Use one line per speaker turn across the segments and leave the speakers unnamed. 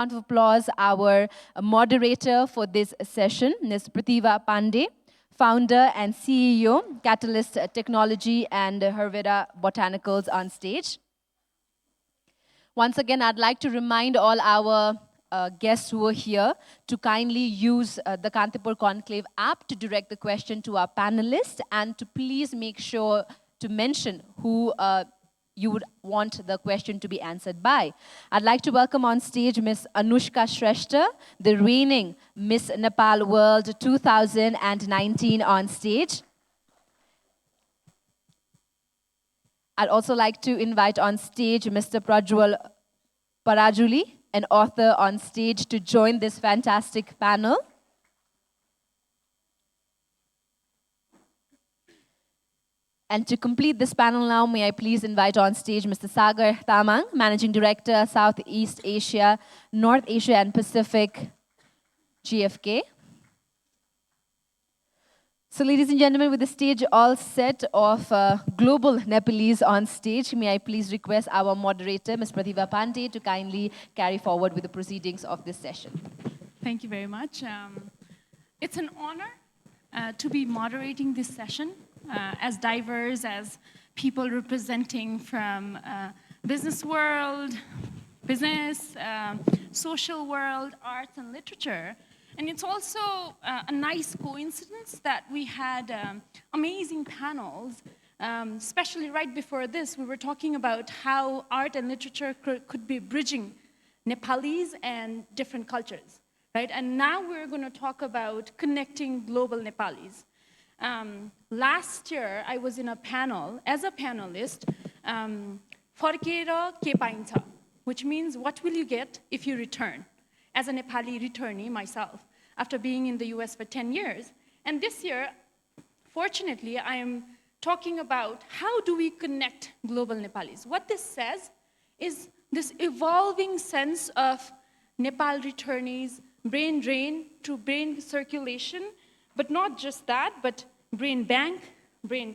Round of applause, our moderator for this session, Ms. Pratibha Pandey, founder and CEO, Catalyst Technology and Herveda Botanicals on stage. Once again, I'd like to remind all our guests who are here to kindly use the Kantipur Conclave app to direct the question to our panelists and to please make sure to mention who you would want the question to be answered by. I'd like to welcome on stage Ms. Anushka Shrestha, the reigning Miss Nepal World 2019 on stage. I'd also like to invite on stage Mr. Prajwal Parajuly, an author on stage, to join this fantastic panel. And to complete this panel now, may I please invite on stage Mr. Sagar Tamang, Managing Director, Southeast Asia, North Asia and Pacific, GFK. So ladies and gentlemen, with the stage all set of global Nepalese on stage, may I please request our moderator, Ms. Pratibha Pandey, to kindly carry forward with the proceedings of this session.
Thank you very much. It's an honor to be moderating this session as diverse as people representing from business world, business, social world, arts and literature. And it's also a nice coincidence that we had amazing panels, especially right before this, we were talking about how art and literature could be bridging Nepalis and different cultures, right? And now we're going to talk about connecting global Nepalis. Last year, I was in a panel, as a panelist, Farkera ke paincha, which means what will you get if you return? As a Nepali returnee myself, after being in the US for 10 years. And this year, fortunately, I am talking about how do we connect global Nepalis. What this says is this evolving sense of Nepal returnees, brain drain to brain circulation, but not just that, but brain bank, brain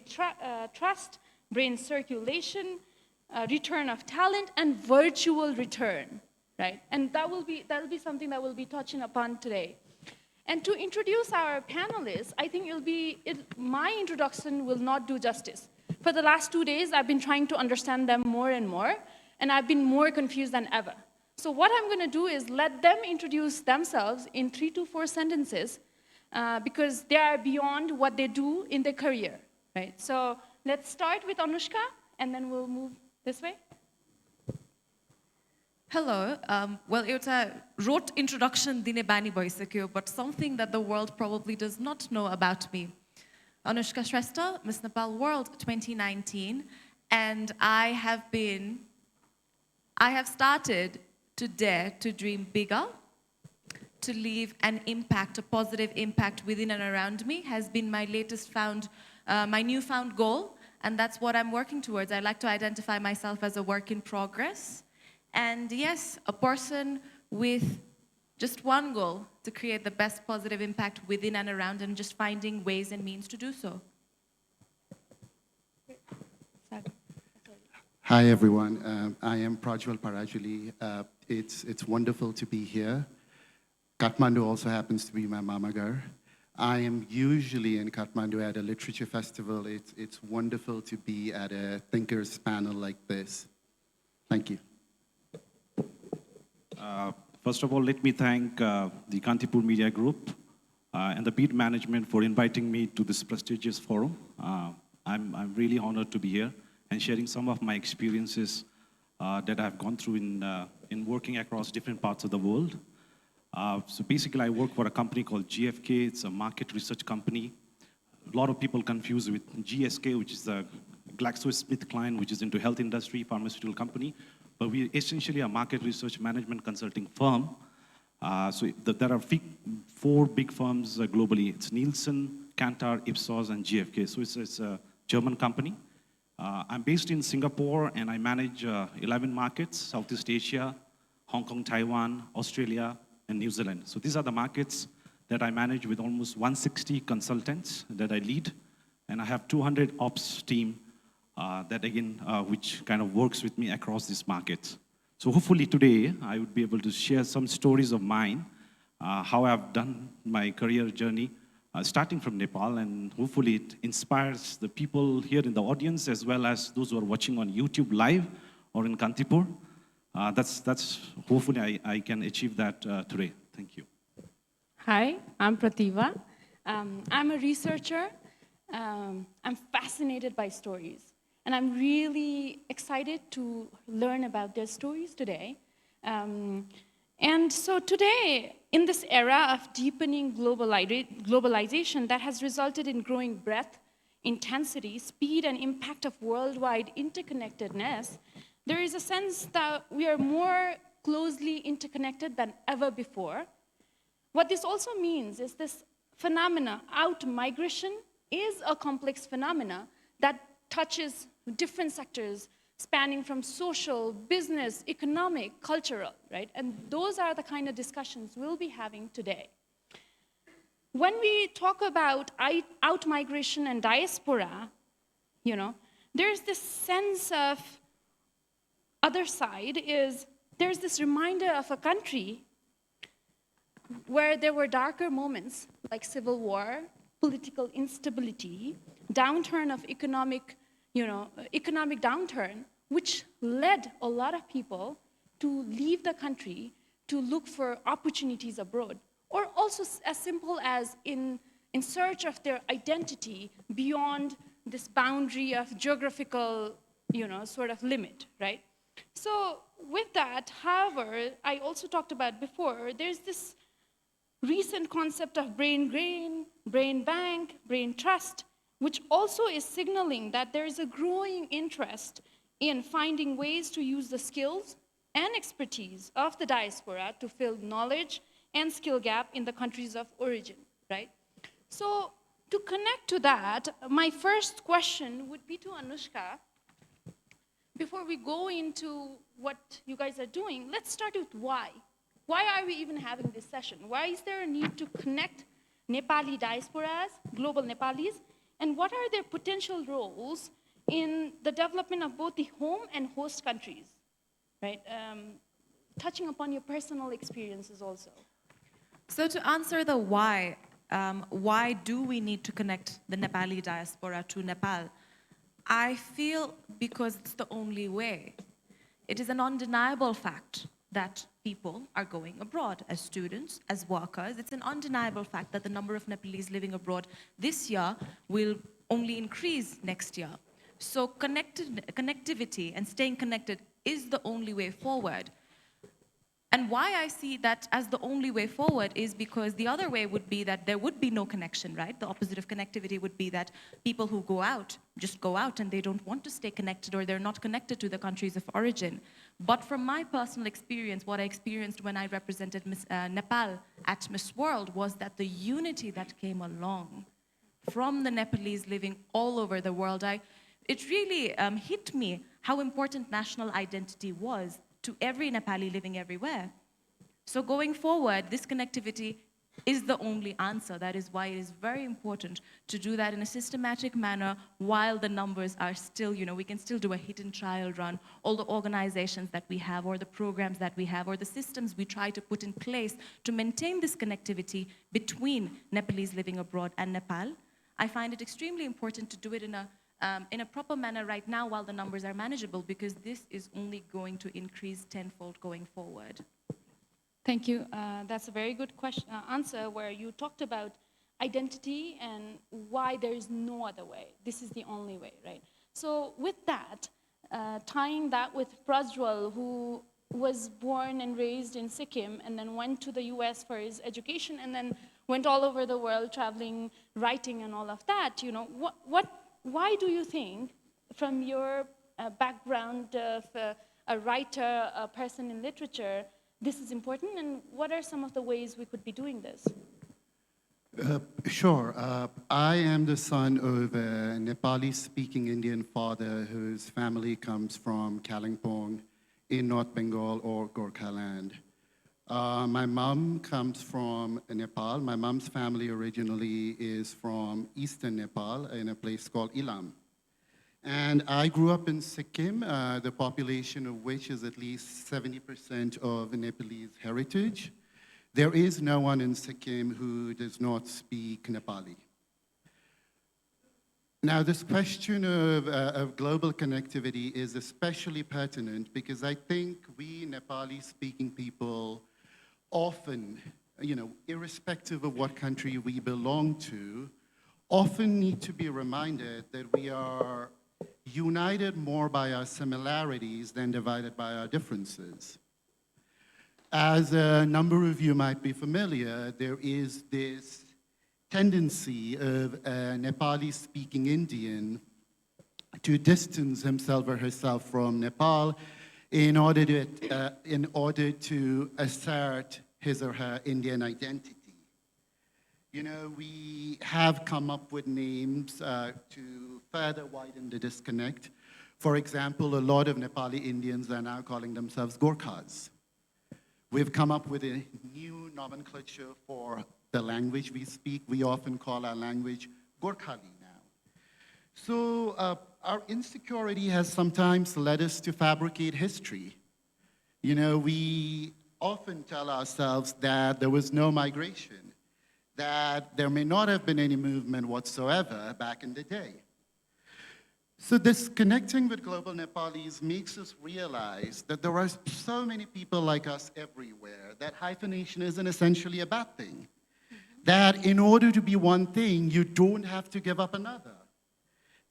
trust, brain circulation, return of talent, and virtual return. Right? And that will be something that we'll be touching upon today. And to introduce our panelists, I think my introduction will not do justice. For the last 2 days, I've been trying to understand them more and more, and I've been more confused than ever. So what I'm going to do is let them introduce themselves in 3 to 4 sentences, because they are beyond what they do in their career. Right? So let's start with Anushka, and then we'll move this way.
Hello. Well, it's a rote introduction dine bani bhaisakyo, but something that the world probably does not know about me. Anushka Shrestha, Miss Nepal World 2019, and I have started to dare to dream bigger, to leave an impact, a positive impact within and around me has been my my newfound goal, and that's what I'm working towards. I like to identify myself as a work in progress. And yes, a person with just one goal, to create the best positive impact within and around, and just finding ways and means to do so.
Hi, everyone. I am Prajwal Parajuly. It's wonderful to be here. Kathmandu also happens to be my mamagar. I am usually in Kathmandu at a literature festival. It's wonderful to be at a thinkers panel like this. Thank you.
First of all, let me thank the Kantipur Media Group and the Beat Management for inviting me to this prestigious forum. I'm really honored to be here and sharing some of my experiences that I've gone through in working across different parts of the world. So basically, I work for a company called GFK. It's a market research company. A lot of people confuse with GSK, which is a GlaxoSmithKline, which is into health industry, pharmaceutical company. But we're essentially a market research management consulting firm. There are 4 big firms globally. It's Nielsen, Kantar, Ipsos, and GFK. So it's a German company. I'm based in Singapore, and I manage 11 markets: Southeast Asia, Hong Kong, Taiwan, Australia, and New Zealand. So these are the markets that I manage with almost 160 consultants that I lead. And I have 200 ops team that again, which kind of works with me across these markets. So hopefully today I would be able to share some stories of mine, how I've done my career journey, starting from Nepal, and hopefully it inspires the people here in the audience as well as those who are watching on YouTube live or in Kantipur. That's hopefully I can achieve that today. Thank you.
Hi, I'm Pratibha. I'm a researcher. I'm fascinated by stories. And I'm really excited to learn about their stories today. And so today, in this era of deepening globalization that has resulted in growing breadth, intensity, speed, and impact of worldwide interconnectedness, there is a sense that we are more closely interconnected than ever before. What this also means is this phenomena, out-migration, is a complex phenomena that touches different sectors, spanning from social, business, economic, cultural, right? And those are the kind of discussions we'll be having today. When we talk about out-migration and diaspora, there's this sense of other side is, there's this reminder of a country where there were darker moments like civil war, political instability, downturn of economic downturn, which led a lot of people to leave the country to look for opportunities abroad, or also as simple as in search of their identity beyond this boundary of geographical, sort of limit, right? So with that, however, I also talked about before, there's this recent concept of brain drain, brain bank, brain trust, which also is signaling that there is a growing interest in finding ways to use the skills and expertise of the diaspora to fill knowledge and skill gap in the countries of origin, right? So to connect to that, my first question would be to Anushka. Before we go into what you guys are doing, let's start with why. Why are we even having this session? Why is there a need to connect Nepali diasporas, global Nepalis, and what are their potential roles in the development of both the home and host countries, right? Touching upon your personal experiences also.
So to answer the why do we need to connect the Nepali diaspora to Nepal? I feel because it's the only way. It is an undeniable fact that people are going abroad as students, as workers. It's an undeniable fact that the number of Nepalese living abroad this year will only increase next year. So connectivity and staying connected is the only way forward. And why I see that as the only way forward is because the other way would be that there would be no connection, right? The opposite of connectivity would be that people who go out just go out and they don't want to stay connected, or they're not connected to the countries of origin. But from my personal experience, what I experienced when I represented Nepal at Miss World was that the unity that came along from the Nepalese living all over the world, it really hit me how important national identity was to every Nepali living everywhere. So going forward, this connectivity is the only answer. That is why it is very important to do that in a systematic manner while the numbers are still, we can still do a hidden trial run. All the organizations that we have, or the programs that we have, or the systems we try to put in place to maintain this connectivity between Nepalese living abroad and Nepal. I find it extremely important to do it in a proper manner right now while the numbers are manageable, because this is only going to increase tenfold going forward.
Thank you. That's a very good answer, where you talked about identity and why there is no other way. This is the only way, right? So with that, tying that with Prajwal, who was born and raised in Sikkim and then went to the US for his education and then went all over the world traveling, writing and all of that, why do you think, from your background of a writer, a person in literature, this is important, and what are some of the ways we could be doing this?
Sure. I am the son of a Nepali-speaking Indian father whose family comes from Kalimpong in North Bengal or Gorkhaland. My mom comes from Nepal. My mom's family originally is from eastern Nepal in a place called Ilam. And I grew up in Sikkim, the population of which is at least 70% of Nepalese heritage. There is no one in Sikkim who does not speak Nepali. Now, this question of global connectivity is especially pertinent because I think we Nepali-speaking people often, irrespective of what country we belong to, often need to be reminded that we are united more by our similarities than divided by our differences. As a number of you might be familiar, there is this tendency of a Nepali-speaking Indian to distance himself or herself from Nepal in order to assert his or her Indian identity. We have come up with names to further widen the disconnect. For example, a lot of Nepali Indians are now calling themselves Gorkhas. We've come up with a new nomenclature for the language we speak. We often call our language Gorkhali now. So our insecurity has sometimes led us to fabricate history. We often tell ourselves that there was no migration, that there may not have been any movement whatsoever back in the day. So this connecting with global Nepalis makes us realize that there are so many people like us everywhere, that hyphenation isn't essentially a bad thing. That in order to be one thing, you don't have to give up another.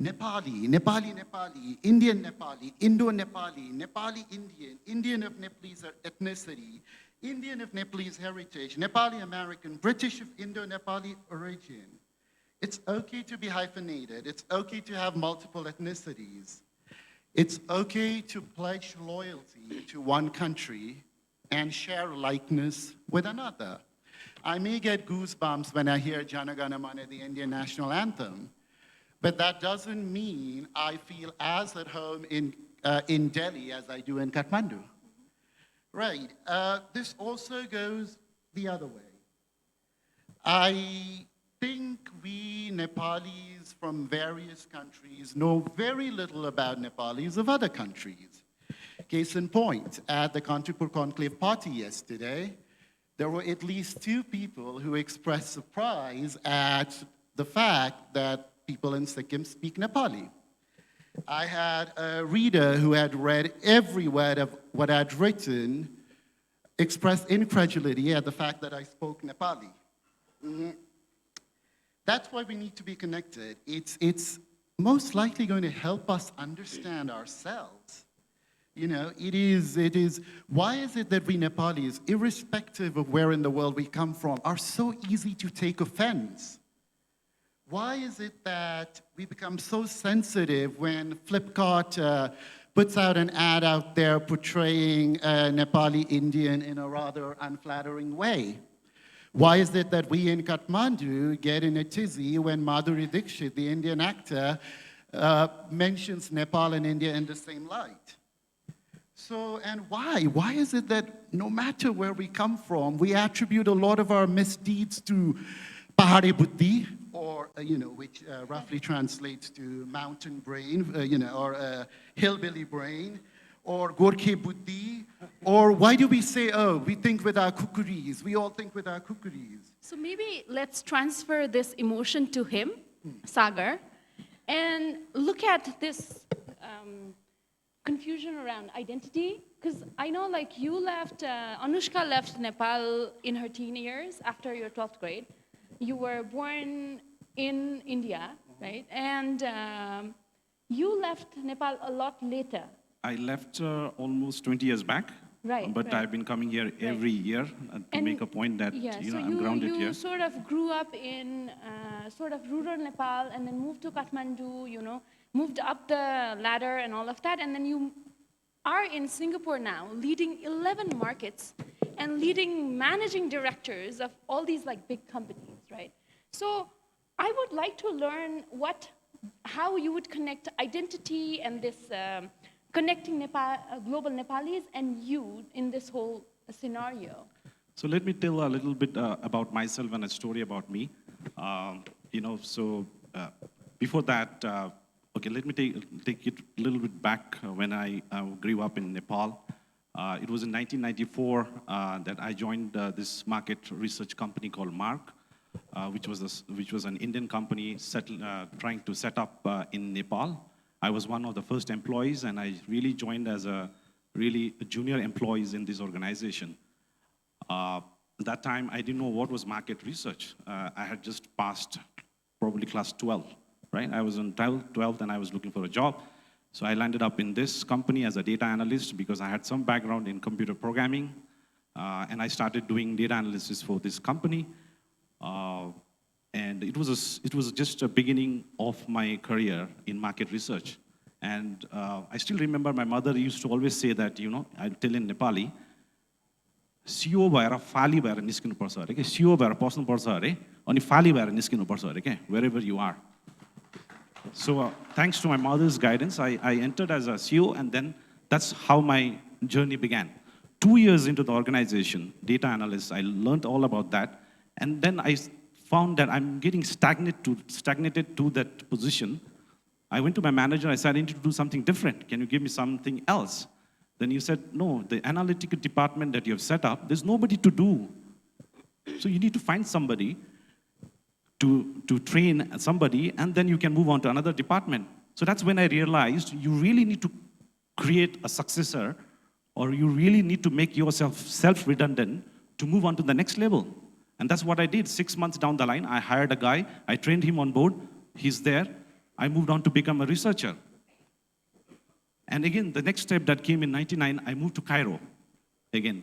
Nepali, Nepali Nepali, Indian Nepali, Indo-Nepali, Nepali Indian, Indian of Nepalese ethnicity, Indian of Nepalese heritage, Nepali American, British of Indo-Nepali origin. It's okay to be hyphenated. It's okay to have multiple ethnicities. It's okay to pledge loyalty to one country and share likeness with another. I may get goosebumps when I hear Jana Gana Mana, the Indian national anthem, but that doesn't mean I feel as at home in Delhi as I do in Kathmandu. Right. This also goes the other way. I think we Nepalis from various countries know very little about Nepalis of other countries. Case in point, at the Kantipur Conclave party yesterday, there were at least 2 people who expressed surprise at the fact that people in Sikkim speak Nepali. I had a reader who had read every word of what I'd written, expressed incredulity at the fact that I spoke Nepali. That's why we need to be connected. It's most likely going to help us understand ourselves. It is, why is it that we Nepalis, irrespective of where in the world we come from, are so easy to take offense? Why is it that we become so sensitive when Flipkart puts out an ad out there portraying a Nepali Indian in a rather unflattering way? Why is it that we in Kathmandu get in a tizzy when Madhuri Dixit, the Indian actor, mentions Nepal and India in the same light? So, and why? Why is it that no matter where we come from, we attribute a lot of our misdeeds to Pahari Buddhi, or, which roughly translates to mountain brain, or hillbilly brain, or Gorkhe Buddhi, or why do we say, oh, we think with our kukuris, we all think with our kukuris?
So maybe let's transfer this emotion to him, Sagar, and look at this confusion around identity, because I know you left, Anushka left Nepal in her teen years after your 12th grade. You were born in India, right? And you left Nepal a lot later.
I left almost 20 years back.
Right.
But I've been coming here every year to make a point that I'm grounded here.
You sort of grew up in sort of rural Nepal and then moved to Kathmandu, moved up the ladder and all of that, and then you are in Singapore now, leading 11 markets and leading managing directors of all these big companies, right? So I would like to learn how you would connect identity and this connecting global Nepalis and you in this whole scenario.
So let me tell a little bit about myself and a story about me. Before that, Okay, let me take it a little bit back when I grew up in Nepal. It was in 1994 that I joined this market research company called MARC, which was an Indian company trying to set up in Nepal. I was one of the first employees, and I really joined as a junior employees in this organization. That time, I didn't know what was market research. I had just passed probably class 12, right? I was in 12th, and I was looking for a job. So I landed up in this company as a data analyst because I had some background in computer programming, and I started doing data analysis for this company. And it was just a beginning of my career in market research. And I still remember my mother used to always say that, I tell in Nepali, सिओ भएर फाली भएर निस्किनुपर्छ अरे के CO भएर पस्नुपर्छ अरे अनि फाली भएर निस्किनुपर्छ अरे के wherever you are. So thanks to my mother's guidance, I entered as a CEO, and then that's how my journey began. 2 years into the organization, data analyst, I learned all about that, and then I found that I'm getting stagnated to that position. I went to my manager, I said, I need to do something different. Can you give me something else? Then he said, no, the analytical department that you have set up, there's nobody to do. So you need to find somebody to train somebody, and then you can move on to another department. So that's when I realized you really need to create a successor, or you really need to make yourself self-redundant to move on to the next level. And that's what I did. 6 months down the line, I hired a guy, I trained him on board, he's there. I moved on to become a researcher. And again, the next step that came in 99, I moved to Cairo. Again,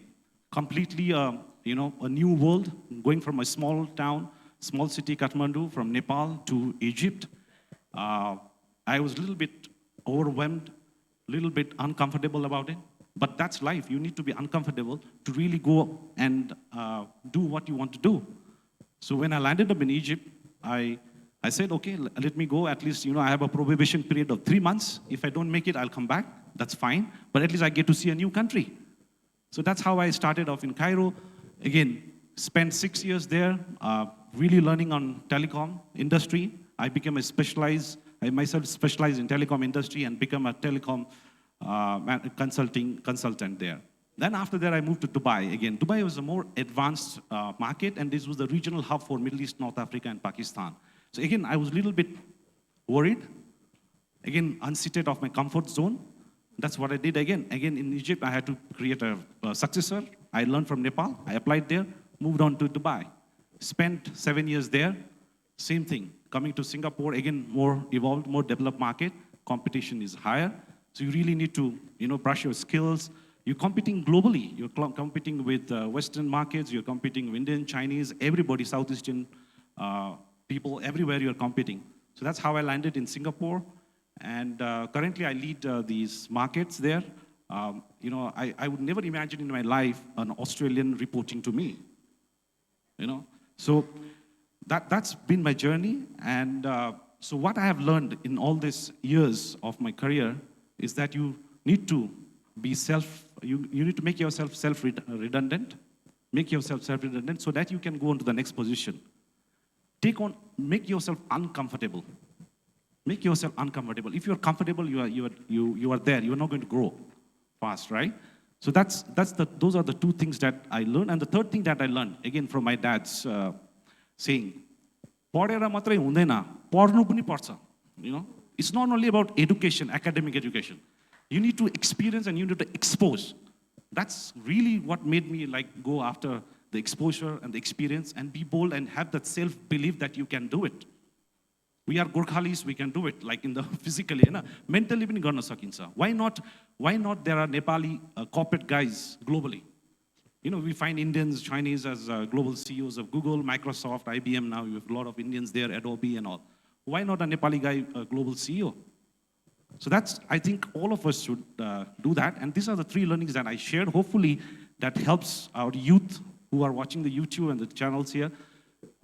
completely, a new world, going from a small town, small city, Kathmandu, from Nepal to Egypt. I was a little bit overwhelmed, a little bit uncomfortable about it. But that's life. You need to be uncomfortable to really go and do what you want to do. So when I landed up in Egypt, I said, okay, let me go. At least, I have a probation period of 3 months. If I don't make it, I'll come back. That's fine. But at least I get to see a new country. So that's how I started off in Cairo. Again, spent 6 years there, really learning on telecom industry. I myself specialized in telecom industry and become a telecom consultant there. Then after that, I moved to Dubai. Again, Dubai was a more advanced market, and this was the regional hub for Middle East, North Africa, and Pakistan. So again, I was a little bit worried. Again, unseated of my comfort zone. That's what I did again. Again, in Egypt, I had to create a successor. I learned from Nepal. I applied there, moved on to Dubai. Spent 7 years there. Same thing. Coming to Singapore, again, more evolved, more developed market. Competition is higher. So you really need to, brush your skills. You're competing globally. You're competing with Western markets. You're competing with Indian, Chinese, everybody, Southeastern people, everywhere you're competing. So that's how I landed in Singapore. And currently I lead these markets there. I would never imagine in my life an Australian reporting to me. So that's been my journey. And so what I have learned in all these years of my career is that you need to be you need to make yourself self-redundant, so that you can go on to the next position. Make yourself uncomfortable. Make yourself uncomfortable. If you're comfortable, you are there. You are not going to grow fast, right? So those are the two things that I learned. And the third thing that I learned, again from my dad's saying, "Padera matrai hundaina, padnu pani parcha." It's not only about education, academic education. You need to experience and you need to expose. That's really what made me go after the exposure and the experience and be bold and have that self-belief that you can do it. We are Gorkhalis, we can do it, in the physically, mentally पनि गर्न सकिन्छ. Why not there are Nepali corporate guys globally? We find Indians, Chinese as global CEOs of Google, Microsoft, IBM now. You have a lot of Indians there, Adobe and all. Why not a Nepali guy, a global CEO? So I think all of us should do that. And these are the 3 learnings that I shared. Hopefully that helps our youth who are watching the YouTube and the channels here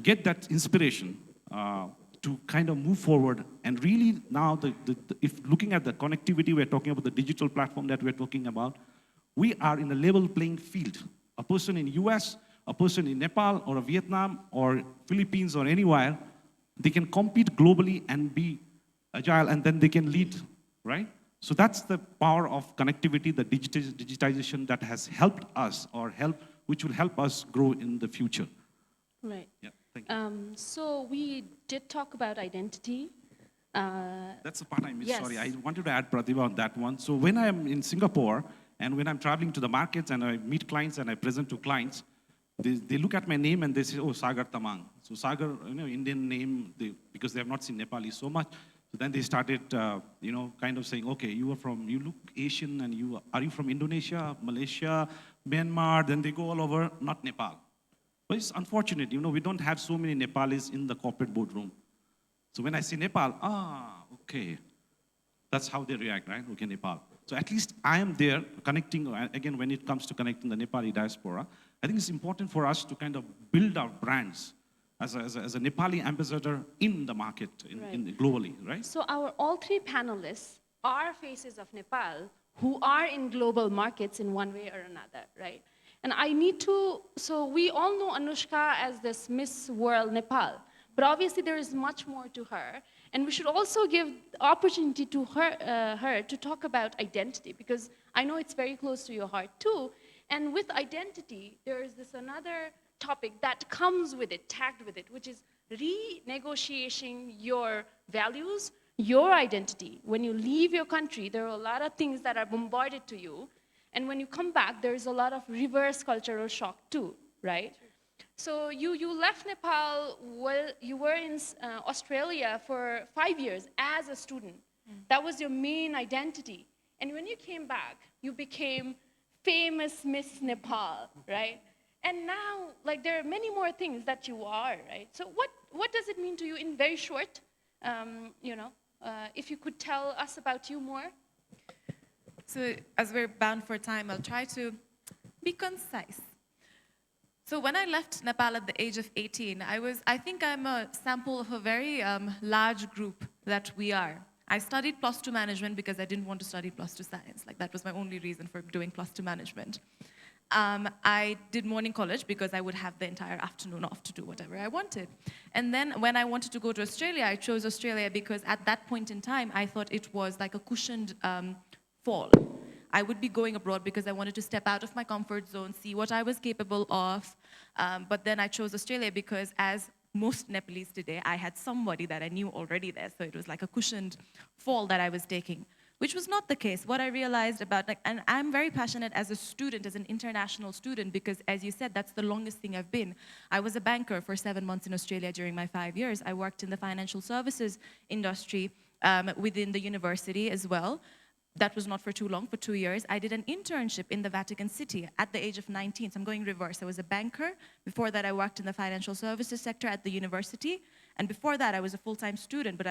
get that inspiration to kind of move forward. And really now, if looking at the connectivity, we're talking about the digital platform that we're talking about, we are in a level playing field. A person in US, a person in Nepal or Vietnam or Philippines or anywhere, they can compete globally and be agile, and then they can lead, right? So that's the power of connectivity, the digitization that has helped us, which will help us grow in the future.
Right.
Yeah, thank you.
So we did talk about identity.
That's the part I missed,
yes.
sorry. I wanted to add Pratibha on that one. So when I'm in Singapore, and when I'm traveling to the markets and I meet clients and I present to clients, they look at my name and they say, oh, Sagar Tamang. So Sagar, Indian name, because they have not seen Nepali so much. So then they started, kind of saying, okay, you look Asian, and are you from Indonesia, Malaysia, Myanmar? Then they go all over, not Nepal. But it's unfortunate, we don't have so many Nepalis in the corporate boardroom. So when I say Nepal, okay. That's how they react, right? Okay, Nepal. So at least I am there connecting, again, when it comes to connecting the Nepali diaspora, I think it's important for us to kind of build our brands as a Nepali ambassador in the market, globally, right?
So all three panelists are faces of Nepal who are in global markets in one way or another, right? And so we all know Anushka as this Miss World Nepal, but obviously there is much more to her. And we should also give opportunity to her to talk about identity, because I know it's very close to your heart too. And with identity, there is this another topic that comes with it, tagged with it, which is renegotiating your values, your identity. When you leave your country, there are a lot of things that are bombarded to you. And when you come back, there is a lot of reverse cultural shock too, right? So you left Nepal, you were in Australia for 5 years as a student. That was your main identity. And when you came back, you became famous Miss Nepal, right? And now, there are many more things that you are, right? So what does it mean to you in very short, if you could tell us about you more?
So as we're bound for time, I'll try to be concise. So when I left Nepal at the age of 18, I think I'm a sample of a very large group that we are. I studied +2 management because I didn't want to study +2 science. That was my only reason for doing +2 management. I did morning college because I would have the entire afternoon off to do whatever I wanted. And then when I wanted to go to Australia, I chose Australia because at that point in time, I thought it was like a cushioned fall. I would be going abroad because I wanted to step out of my comfort zone, see what I was capable of. But then I chose Australia because, as most Nepalese today, I had somebody that I knew already there. So it was like a cushioned fall that I was taking, which was not the case. What I realized and I'm very passionate as a student, as an international student, because as you said, that's the longest thing I've been. I was a banker for 7 months in Australia during my 5 years. I worked in the financial services industry within the university as well. That was not for too long, for 2 years. I did an internship in the Vatican City at the age of 19, so I'm going reverse. I was a banker. Before that, I worked in the financial services sector at the university. And before that, I was a full-time student, but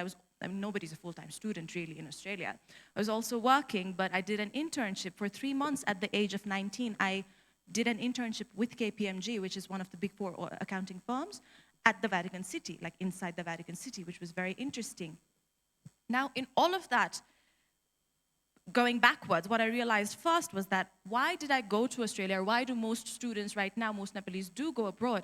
nobody's a full-time student really in Australia. I was also working, but I did an internship for 3 months at the age of 19. I did an internship with KPMG, which is one of the big 4 accounting firms, at the Vatican City, inside the Vatican City, which was very interesting. Now, in all of that, going backwards, what I realized first was that why did I go to Australia, or why do most students right now, most Nepalese do go abroad,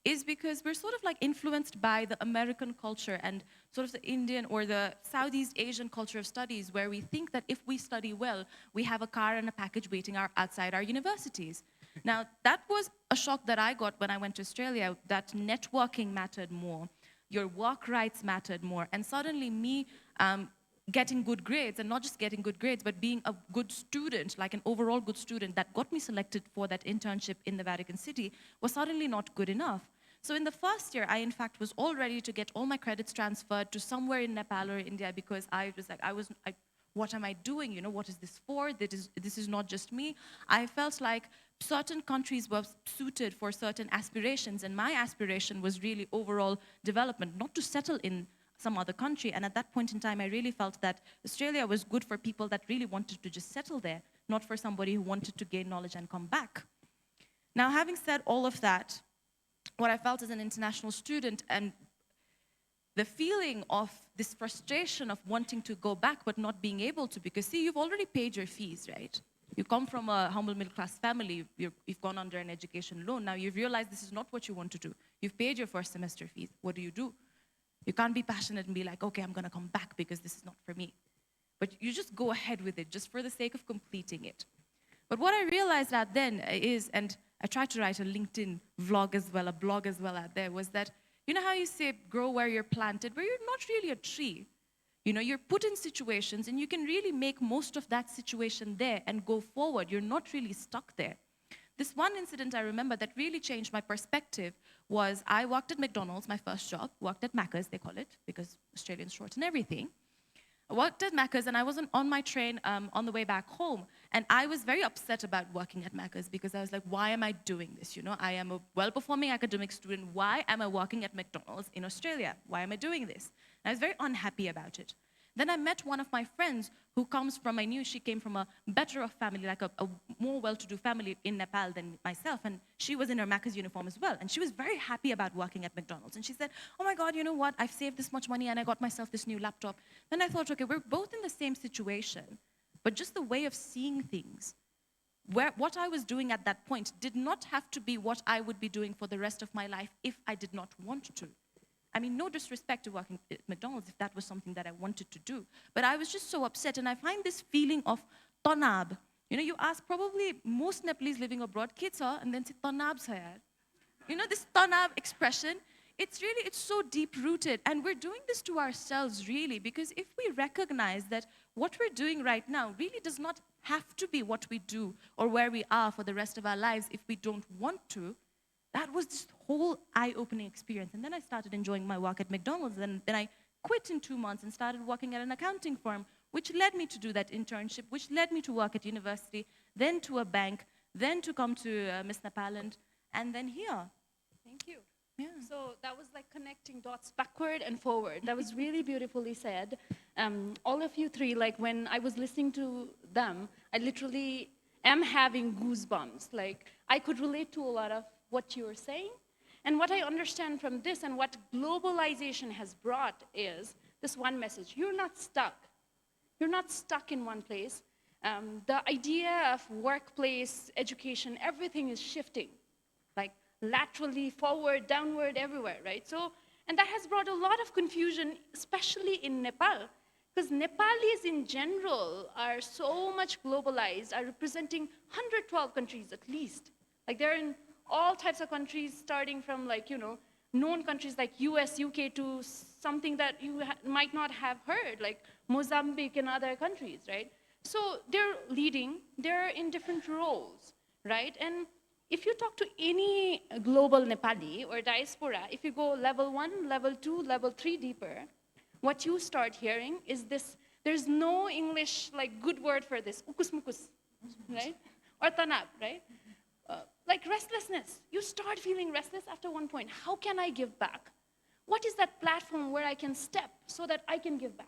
is because we're sort of influenced by the American culture and sort of the Indian or the Southeast Asian culture of studies, where we think that if we study well, we have a car and a package waiting outside our universities. Now, that was a shock that I got when I went to Australia, that networking mattered more, your work rights mattered more, and suddenly me getting good grades, and not just getting good grades, but being a good student, an overall good student that got me selected for that internship in the Vatican City, was suddenly not good enough. So in the first year, I in fact was all ready to get all my credits transferred to somewhere in Nepal or India, because I was like, what am I doing? What is this for? This is not just me. I felt like certain countries were suited for certain aspirations, and my aspiration was really overall development, not to settle in some other country. And at that point in time, I really felt that Australia was good for people that really wanted to just settle there, not for somebody who wanted to gain knowledge and come back. Now, having said all of that, what I felt as an international student, and the feeling of this frustration of wanting to go back but not being able to, because see, you've already paid your fees, right? You come from a humble middle-class family, you've gone under an education loan. Now you've realized this is not what you want to do. You've paid your first semester fees. What do? You can't be passionate and be like, okay, I'm going to come back because this is not for me. But you just go ahead with it just for the sake of completing it. But what I realized out then is, and I tried to write a LinkedIn vlog as well, a blog as well out there, was that, you know how you say grow where you're planted, where you're not really a tree. You know, you're put in situations and you can really make most of that situation there and go forward. You're not really stuck there. This one incident I remember that really changed my perspective was I worked at McDonald's, my first job, worked at Macca's, they call it, because Australians shorten everything. I worked at Macca's and I was on my train on the way back home. And I was very upset about working at Macca's because I was like, why am I doing this? You know, I am a well-performing academic student. Why am I working at McDonald's in Australia? Why am I doing this? And I was very unhappy about it. Then I met one of my friends who comes from, I knew she came from a better off family, like a more well-to-do family in Nepal than myself. And she was in her Macca's uniform as well. And she was very happy about working at McDonald's. And she said, oh my God, you know what? I've saved this much money and I got myself this new laptop. Then I thought, okay, we're both in the same situation, but just the way of seeing things. What I was doing at that point did not have to be what I would be doing for the rest of my life if I did not want to. I mean, no disrespect to working at McDonald's if that was something that I wanted to do. But I was just so upset, and I find this feeling of tanab. You know, you ask probably most Nepalese living abroad, kids are, and then say tanab sa yaar. You know, this tanab expression, it's so deep-rooted, and we're doing this to ourselves, really, because if we recognize that what we're doing right now really does not have to be what we do or where we are for the rest of our lives if we don't want to, that was this whole eye-opening experience. And then I started enjoying my work at McDonald's, and then I quit in 2 months and started working at an accounting firm, which led me to do that internship, which led me to work at university, then to a bank, then to come to Miss Nepal, and then here.
Thank you.
Yeah.
So that was like connecting dots backward and forward. That was really beautifully said. All of you three, like when I was listening to them, I literally am having goosebumps. Like I could relate to a lot of what you were saying. And what I understand from this and what globalization has brought is this one message. You're not stuck. You're not stuck in one place. The idea of workplace, education, everything is shifting. Like laterally, forward, downward, everywhere, right? So, and that has brought a lot of confusion, especially in Nepal, because Nepalis in general are so much globalized, are representing 112 countries at least. Like they're in all types of countries, starting from like, you know, known countries like US, UK to something that you might not have heard, like Mozambique and other countries, right? So they're leading, they're in different roles, right? And if you talk to any global Nepali or diaspora, if you go level 1, level 2, level 3 deeper, what you start hearing is this, there's no English like good word for this, ukus mukus, right? Or tanab, right? Like restlessness. You start feeling restless after one point. How can I give back? What is that platform where I can step so that I can give back?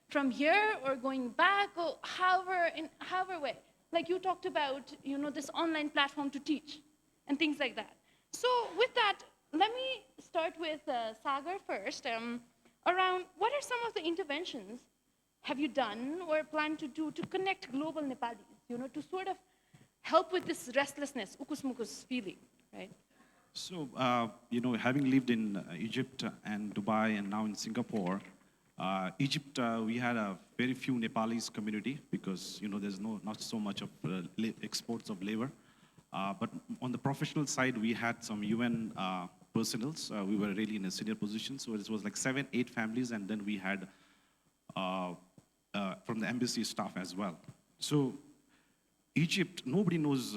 From here or going back or however way. Like you talked about, you know, this online platform to teach and things like that. So with that, let me start with Sagar first. Around what are some of the interventions have you done or plan to do to connect global Nepalis, you know, to sort of help with this restlessness, ukus mukus feeling, right?
So, you know, having lived in Egypt and Dubai and now in Singapore, Egypt, we had a very few Nepalese community because, you know, there's not so much of exports of labor. But on the professional side, we had some UN personals. We were really in a senior position. So it was like 7, 8 families. And then we had from the embassy staff as well. So Egypt, nobody knows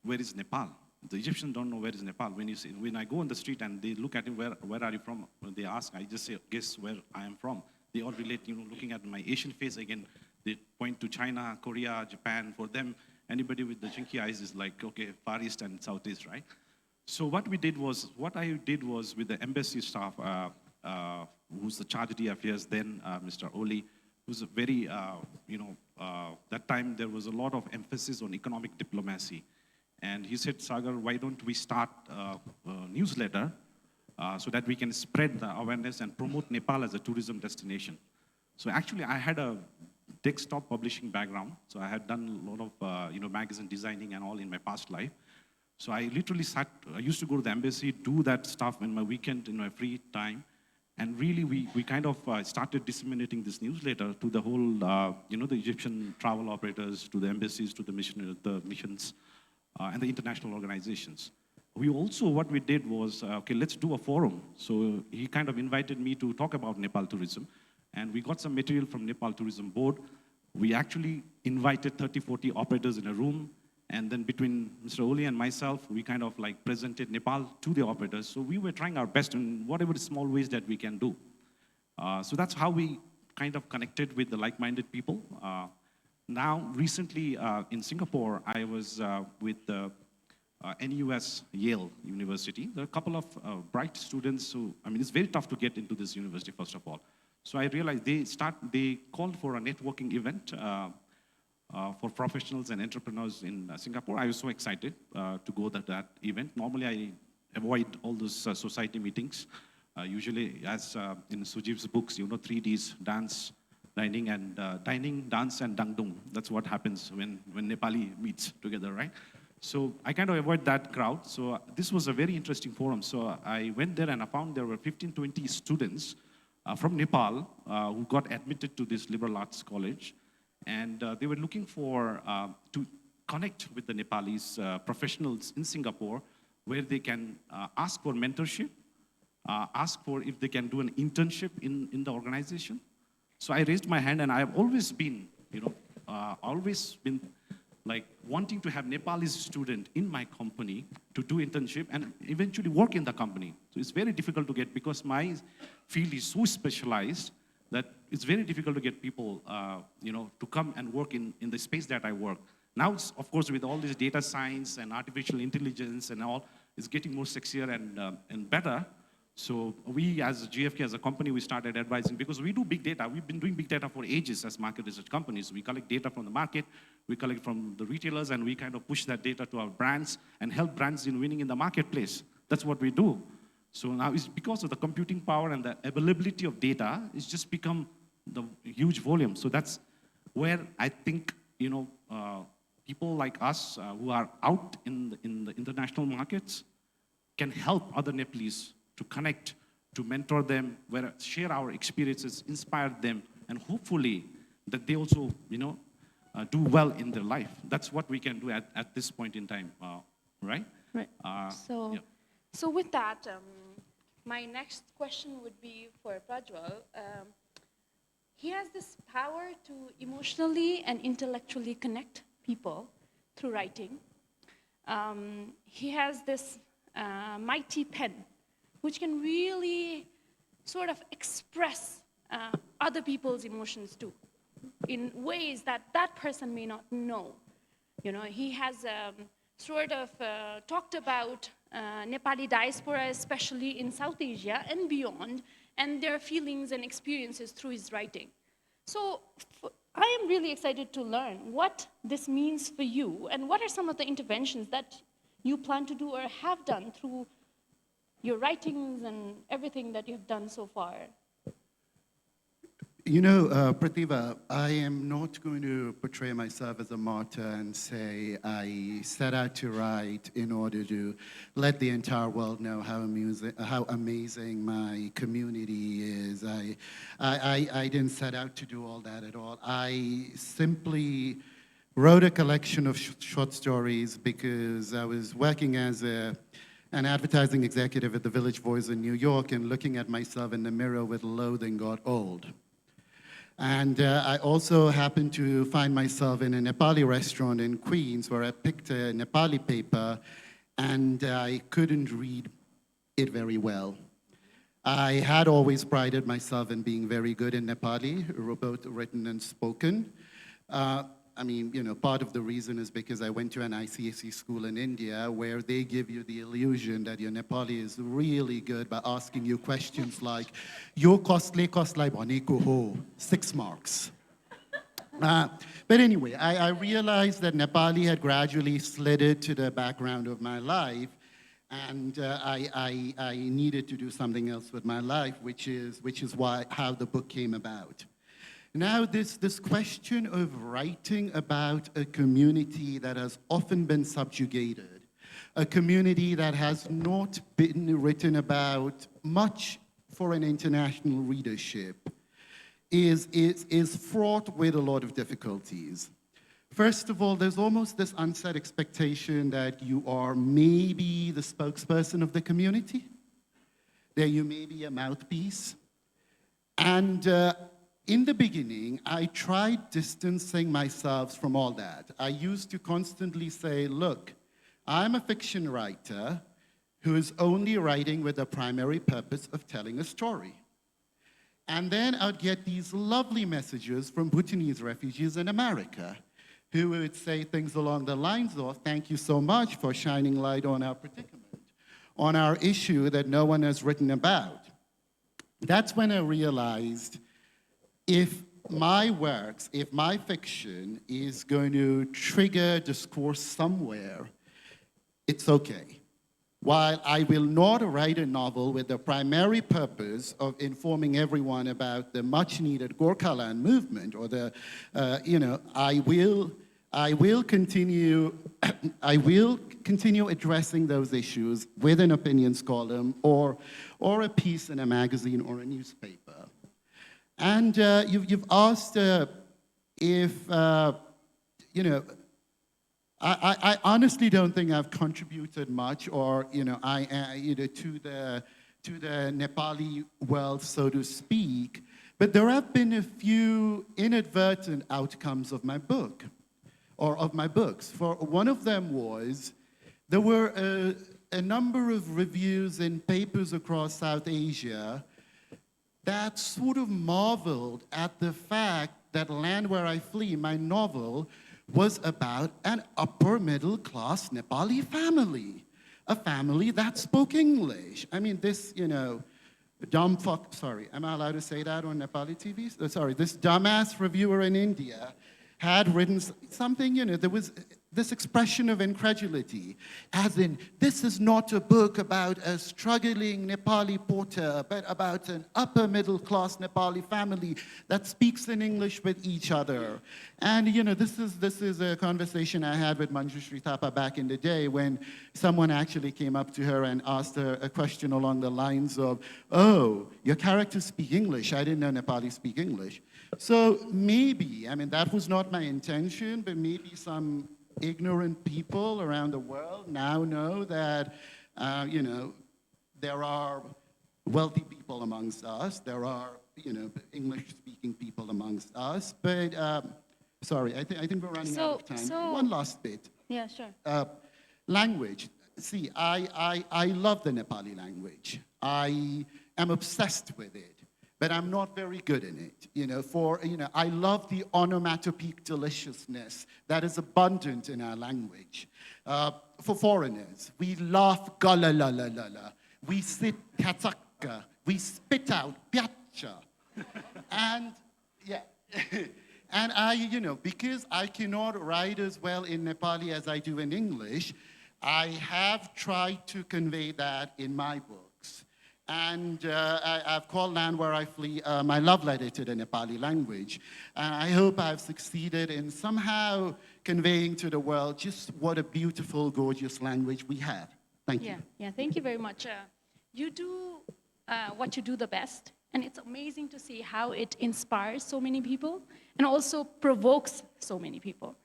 where is Nepal. The Egyptians don't know where is Nepal. When I go on the street and they look at me, where are you from? When they ask, I just say, guess where I am from. They all relate, you know, looking at my Asian face again, they point to China, Korea, Japan. For them, anybody with the chinky eyes is like, okay, Far East and Southeast, right? So what I did was with the embassy staff, who's the charge d'affaires then, Mr. Oli, who's a very, that time there was a lot of emphasis on economic diplomacy. And he said, Sagar, why don't we start a newsletter so that we can spread the awareness and promote Nepal as a tourism destination. So actually, I had a desktop publishing background. So I had done a lot of magazine designing and all in my past life. So I literally I used to go to the embassy, do that stuff in my weekend, in my free time. And really, we kind of started disseminating this newsletter to the whole, the Egyptian travel operators, to the embassies, to the missions, and the international organizations. We also, what we did was, okay, let's do a forum. So he kind of invited me to talk about Nepal tourism. And we got some material from Nepal Tourism Board. We actually invited 30, 40 operators in a room. And then between Mr. Oli and myself, we kind of like presented Nepal to the operators. So we were trying our best in whatever small ways that we can do. So that's how we kind of connected with the like-minded people. Now, recently in Singapore, I was with the NUS Yale University. There are a couple of bright students who, it's very tough to get into this university, first of all. So I realized they called for a networking event for professionals and entrepreneurs in Singapore. I was so excited to go to that event. Normally, I avoid all those society meetings. Usually, as in Sujiv's books, 3Ds, dance, dining, dance, and dangdung. That's what happens when Nepali meets together, right? So I kind of avoid that crowd. So this was a very interesting forum. So I went there and I found there were 15, 20 students from Nepal who got admitted to this liberal arts college. And they were looking for, to connect with the Nepalese professionals in Singapore, where they can ask for mentorship, ask for if they can do an internship in the organization. So I raised my hand, and I've always been, like wanting to have Nepalese student in my company to do internship and eventually work in the company. So it's very difficult to get, because my field is so specialized that it's very difficult to get people, to come and work in the space that I work. Now, of course, with all this data science and artificial intelligence and all, it's getting more sexier and better. So we, as GFK, as a company, we started advising, because we do big data. We've been doing big data for ages as market research companies. We collect data from the market, we collect from the retailers, and we kind of push that data to our brands and help brands in winning in the marketplace. That's what we do. So now it's because of the computing power and the availability of data, it's just become the huge volume. So that's where I think, people like us who are out in the international markets can help other Nepalese to connect, to mentor them, share our experiences, inspire them, and hopefully that they also, do well in their life. That's what we can do at this point in time, right?
Right. So with that, my next question would be for Prajwal. He has this power to emotionally and intellectually connect people through writing. He has this mighty pen, which can really sort of express other people's emotions too, in ways that that person may not know. He has sort of talked about Nepali diaspora, especially in South Asia and beyond, and their feelings and experiences through his writing. So I am really excited to learn what this means for you, and what are some of the interventions that you plan to do or have done through your writings and everything that you've done so far.
Pratibha, I am not going to portray myself as a martyr and say I set out to write in order to let the entire world know how amazing my community is. I didn't set out to do all that at all. I simply wrote a collection of short stories because I was working as an advertising executive at the Village Voice in New York, and looking at myself in the mirror with loathing got old. And I also happened to find myself in a Nepali restaurant in Queens where I picked a Nepali paper and I couldn't read it very well. I had always prided myself in being very good in Nepali, both written and spoken. Part of the reason is because I went to an ICSE school in India where they give you the illusion that your Nepali is really good by asking you questions like, "Yo kosle bhaneko ho," 6 marks. But anyway, I realized that Nepali had gradually slid to the background of my life, and I needed to do something else with my life, which is how the book came about. Now, this question of writing about a community that has often been subjugated, a community that has not been written about much for an international readership is fraught with a lot of difficulties. First of all, there's almost this unsaid expectation that you are maybe the spokesperson of the community, that you may be a mouthpiece. And in the beginning, I tried distancing myself from all that. I used to constantly say, look, I'm a fiction writer who is only writing with the primary purpose of telling a story. And then I'd get these lovely messages from Bhutanese refugees in America who would say things along the lines of, thank you so much for shining light on our predicament, on our issue that no one has written about. That's when I realized if my works, if my fiction is going to trigger discourse somewhere, it's okay. While I will not write a novel with the primary purpose of informing everyone about the much-needed Gorkhaland movement, or the, I will continue addressing those issues with an opinions column or a piece in a magazine or a newspaper. And you've asked if I honestly don't think I've contributed much, or to the Nepali world, so to speak. But there have been a few inadvertent outcomes of my book, or of my books. For one of them was there were a number of reviews in papers across South Asia that sort of marveled at the fact that Land Where I Flee, my novel, was about an upper middle class Nepali family, a family that spoke English. I mean, this, dumb fuck, sorry, am I allowed to say that on Nepali TV? Sorry, this dumbass reviewer in India had written something, there was this expression of incredulity, as in, this is not a book about a struggling Nepali porter, but about an upper middle class Nepali family that speaks in English with each other. And this is a conversation I had with Manjushri Thapa back in the day, when someone actually came up to her and asked her a question along the lines of, oh, your characters speak English, I didn't know Nepali speak English. So maybe, that was not my intention, but maybe some ignorant people around the world now know that, there are wealthy people amongst us, there are, English-speaking people amongst us, but, sorry, I think we're running out of time. One last bit.
Yeah, sure.
Language. See, I love the Nepali language. I am obsessed with it. But I'm not very good in it. I love the onomatopoeic deliciousness that is abundant in our language. For foreigners, we laugh gala-la-la-la-la. We sit katsaka. We spit out piacha. And, yeah. And because I cannot write as well in Nepali as I do in English, I have tried to convey that in my books. And I've called Land Where I Flee my love letter to the Nepali language. And I hope I've succeeded in somehow conveying to the world just what a beautiful, gorgeous language we have. Thank you.
Yeah, thank you very much. You do what you do the best, and it's amazing to see how it inspires so many people and also provokes so many people.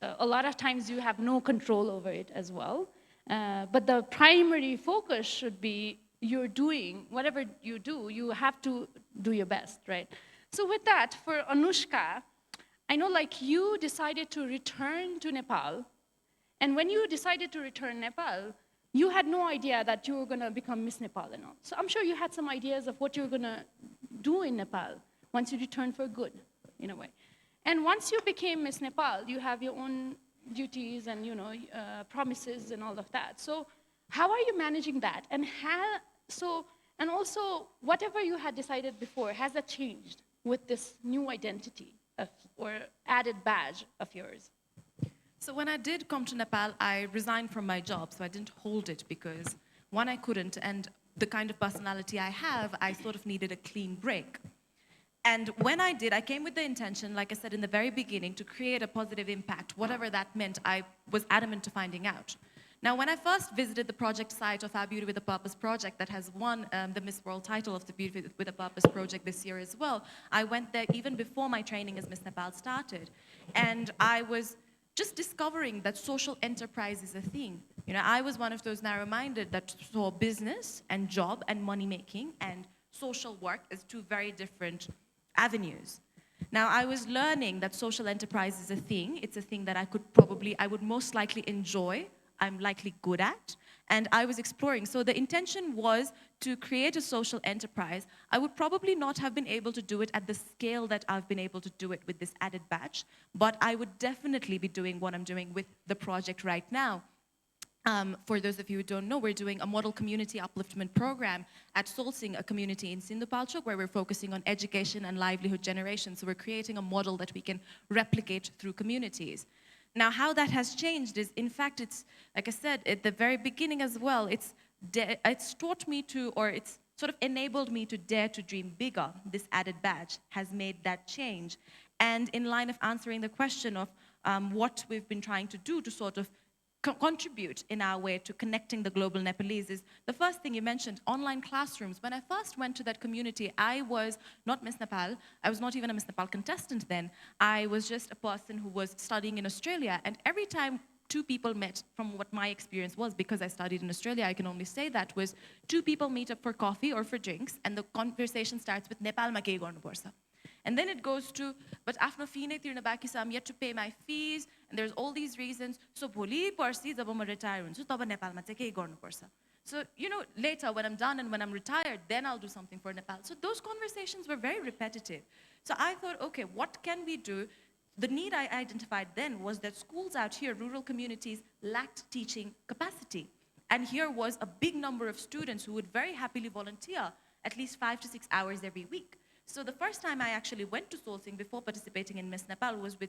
A lot of times you have no control over it as well, but the primary focus should be you're doing, whatever you do, you have to do your best, right? So with that, for Anushka, I know you decided to return to Nepal, and when you decided to return Nepal, you had no idea that you were gonna become Miss Nepal and all. So I'm sure you had some ideas of what you were gonna do in Nepal once you returned for good, in a way. And once you became Miss Nepal, you have your own duties and promises and all of that. So how are you managing that? And also, whatever you had decided before, has that changed with this new identity or added badge of yours?
So when I did come to Nepal, I resigned from my job, so I didn't hold it because, one, I couldn't, and the kind of personality I have, I sort of needed a clean break. And when I did, I came with the intention, like I said in the very beginning, to create a positive impact, whatever that meant. I was adamant to finding out. Now, when I first visited the project site of Our Beauty with a Purpose project that has won the Miss World title of the Beauty with a Purpose project this year as well, I went there even before my training as Miss Nepal started. And I was just discovering that social enterprise is a thing. You know, I was one of those narrow-minded that saw business and job and money-making and social work as two very different avenues. Now, I was learning that social enterprise is a thing. It's a thing that I would most likely enjoy, I'm likely good at, and I was exploring. So the intention was to create a social enterprise. I would probably not have been able to do it at the scale that I've been able to do it with this added batch, but I would definitely be doing what I'm doing with the project right now. For those of you who don't know, we're doing a model community upliftment program at Solsing, a community in Sindhupalchok, where we're focusing on education and livelihood generation. So we're creating a model that we can replicate through communities. Now, how that has changed is, in fact, it's, like I said, at the very beginning as well, it's taught me to, or it's sort of enabled me to dare to dream bigger. This added badge has made that change. And in line of answering the question of what we've been trying to do to sort of contribute in our way to connecting the global Nepalese is the first thing you mentioned, online classrooms. When I first went to that community, I was not Miss Nepal. I was not even a Miss Nepal contestant then. I was just a person who was studying in Australia. And every time two people met, from what my experience was, because I studied in Australia, I can only say that, was two people meet up for coffee or for drinks, and the conversation starts with Nepal ma ke garnu parcha. And then it goes to, but afno fee nai tirna baki cha, I'm yet to pay my fees, and there's all these reasons. So भोलि पर्सि जब म retire हुन्छु तब नेपालमा चाहिँ केही गर्नुपर्छ. So, you know, later when I'm done and when I'm retired, then I'll do something for Nepal. So those conversations were very repetitive. So I thought, okay, what can we do? The need I identified then was that schools out here, rural communities, lacked teaching capacity. And here was a big number of students who would very happily volunteer at least 5 to 6 hours every week. So the first time I actually went to Solsing before participating in Miss Nepal was with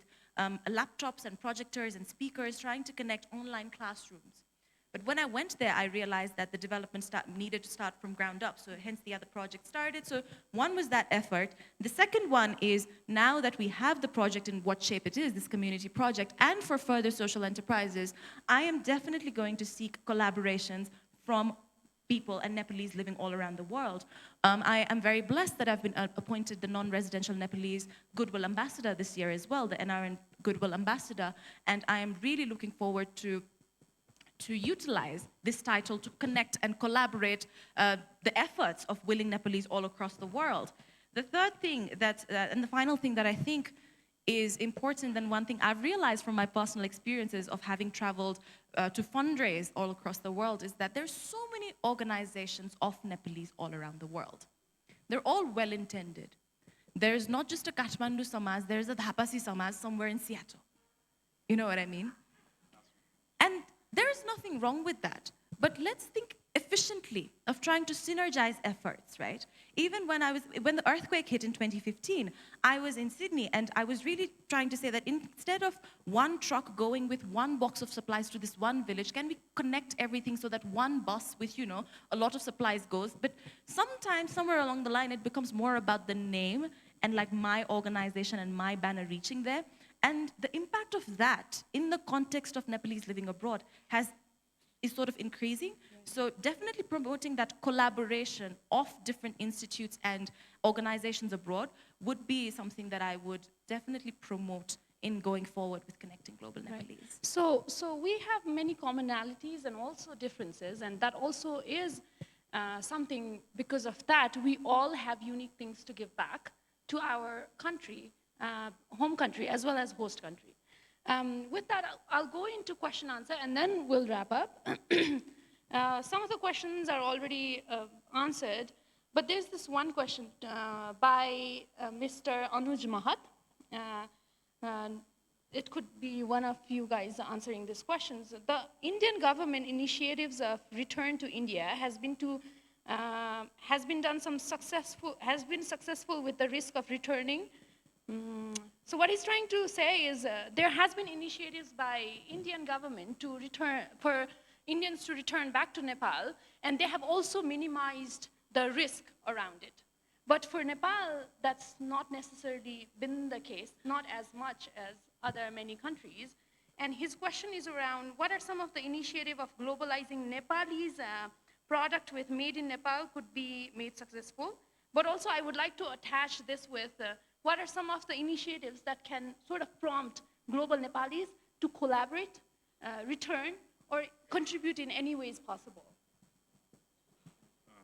laptops and projectors and speakers trying to connect online classrooms. But when I went there, I realized that the development needed to start from ground up. So hence the other project started. So one was that effort. The second one is now that we have the project in what shape it is, this community project, and for further social enterprises, I am definitely going to seek collaborations from people and Nepalese living all around the world. I am very blessed that I've been appointed the non-residential Nepalese Goodwill Ambassador this year as well, the NRN Goodwill Ambassador, and I am really looking forward to utilize this title to connect and collaborate the efforts of willing Nepalese all across the world. The third thing and the final thing that I think is important, and one thing I've realized from my personal experiences of having traveled to fundraise all across the world is that there's so many organizations of Nepalese all around the world. They're all well-intended. There's not just a Kathmandu Samaj, there's a Dhapasi Samaj somewhere in Seattle. You know what I mean? And there is nothing wrong with that. But let's think efficiently of trying to synergize efforts, right? Even when the earthquake hit in 2015, I was in Sydney and I was really trying to say that instead of one truck going with one box of supplies to this one village, can we connect everything so that one bus with, you know, a lot of supplies goes? But sometimes, somewhere along the line, it becomes more about the name and like my organization and my banner reaching there. And the impact of that in the context of Nepalese living abroad is sort of increasing. So definitely promoting that collaboration of different institutes and organizations abroad would be something that I would definitely promote in going forward with connecting global Nepalese.
So we have many commonalities and also differences, and that also is something, because of that, we all have unique things to give back to our country, home country, as well as host country. With that, I'll go into question answer and then we'll wrap up. Some of the questions are already answered, but there's this one question by Mr. Anuj Mahat. It could be one of you guys answering these questions. The Indian government initiatives of return to India has been successful with the risk of returning. So what he's trying to say is there has been initiatives by Indian government to return, for Indians to return back to Nepal, and they have also minimized the risk around it. But for Nepal, that's not necessarily been the case, not as much as other many countries. And his question is around what are some of the initiative of globalizing Nepalese product with made in Nepal could be made successful. But also I would like to attach this with what are some of the initiatives that can sort of prompt global Nepalis to collaborate, return, or contribute in any ways possible.